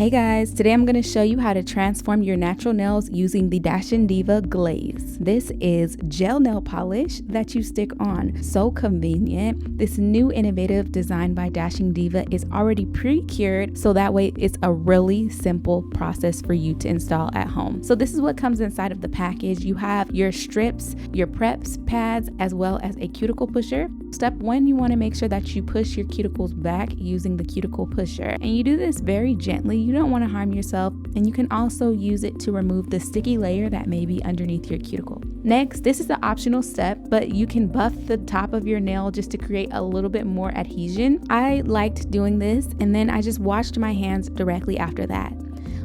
Hey guys, today I'm going to show you how to transform your natural nails using the Dashing Diva Glaze. This is gel nail polish that you stick on. So convenient. This new innovative design by Dashing Diva is already pre-cured, so that way it's a really simple process for you to install at home. So this is what comes inside of the package. You have your strips, your preps pads, as well as a cuticle pusher. Step 1, you want to make sure that you push your cuticles back using the cuticle pusher, and you do this very gently. You don't want to harm yourself, and you can also use it to remove the sticky layer that may be underneath your cuticle. Next, this is an optional step, but you can buff the top of your nail just to create a little bit more adhesion. I liked doing this, and then I just washed my hands directly after that.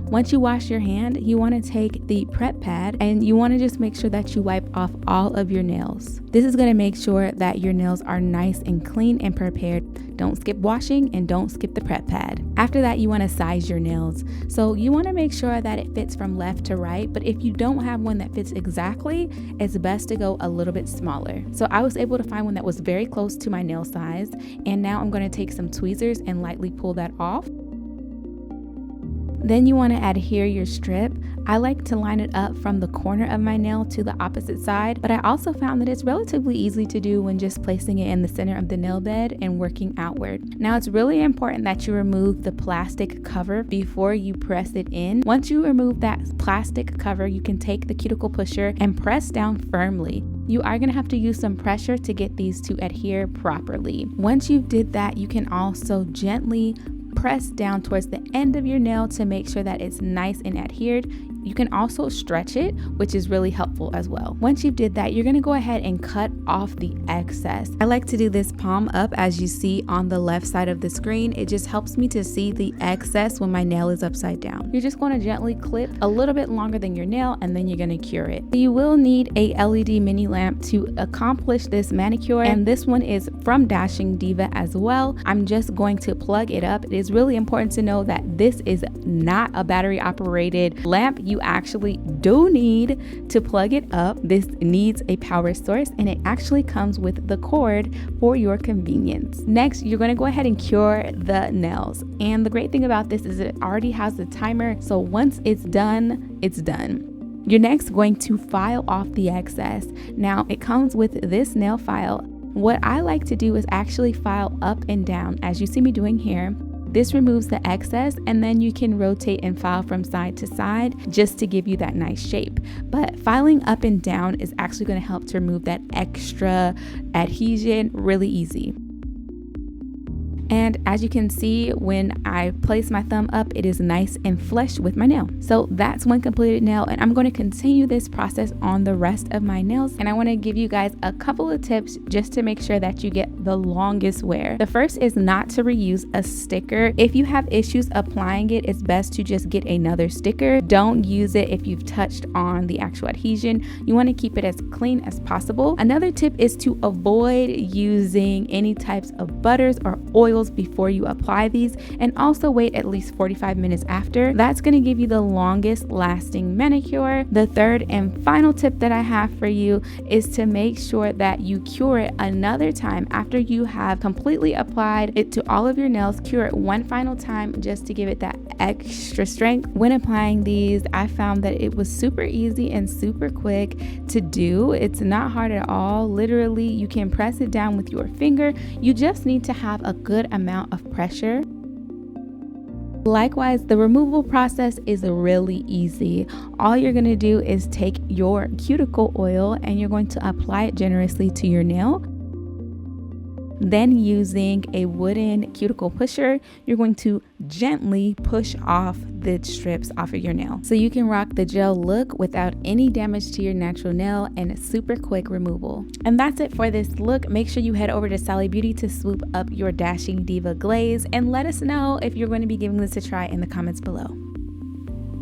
Once you wash your hand, you want to take the prep pad and you want to just make sure that you wipe off all of your nails. This is going to make sure that your nails are nice and clean and prepared. Don't skip washing and don't skip the prep pad. After that, you want to size your nails. So you want to make sure that it fits from left to right, but if you don't have one that fits exactly, it's best to go a little bit smaller. So I was able to find one that was very close to my nail size, and now I'm going to take some tweezers and lightly pull that off. Then you want to adhere your strip. I like to line it up from the corner of my nail to the opposite side, but I also found that it's relatively easy to do when just placing it in the center of the nail bed and working outward. Now it's really important that you remove the plastic cover before you press it in. Once you remove that plastic cover, you can take the cuticle pusher and press down firmly. You are going to have to use some pressure to get these to adhere properly. Once you did that, you can also gently press down towards the end of your nail to make sure that it's nice and adhered. You can also stretch it, which is really helpful as well. Once you did that, you're going to go ahead and cut off the excess. I like to do this palm up, as you see on the left side of the screen. It just helps me to see the excess when my nail is upside down. You're just going to gently clip a little bit longer than your nail, and then you're going to cure it. You will need a LED mini lamp to accomplish this manicure, and this one is from Dashing Diva as well. I'm just going to plug it up. It is really important to know that this is not a battery operated lamp. You actually do need to plug it up. This needs a power source, and it actually comes with the cord for your convenience. Next, you're going to go ahead and cure the nails, and the great thing about this is it already has the timer, so once it's done, it's done. You're next going to file off the excess. Now it comes with this nail file. What I like to do is actually file up and down, as you see me doing here. This removes the excess, and then you can rotate and file from side to side just to give you that nice shape. But filing up and down is actually going to help to remove that extra adhesion really easy. And as you can see, when I place my thumb up, it is nice and flush with my nail. So that's one completed nail, and I'm going to continue this process on the rest of my nails. And I want to give you guys a couple of tips just to make sure that you get the longest wear. The first is not to reuse a sticker. If you have issues applying it, it's best to just get another sticker. Don't use it if you've touched on the actual adhesion. You want to keep it as clean as possible. Another tip is to avoid using any types of butters or oils before you apply these, and also wait at least 45 minutes after. That's going to give you the longest lasting manicure. The third and final tip that I have for you is to make sure that you cure it another time after you have completely applied it to all of your nails. Cure it one final time just to give it that extra strength. When applying these, I found that it was super easy and super quick to do. It's not hard at all. Literally, you can press it down with your finger. You just need to have a good amount of pressure. Likewise, the removal process is really easy. All you're going to do is take your cuticle oil and you're going to apply it generously to your nail. Then using a wooden cuticle pusher, you're going to gently push off the strips off of your nail, so you can rock the gel look without any damage to your natural nail and a super quick removal. And that's it for this look. Make sure you head over to Sally Beauty to swoop up your Dashing Diva Glaze, and let us know if you're going to be giving this a try in the comments below.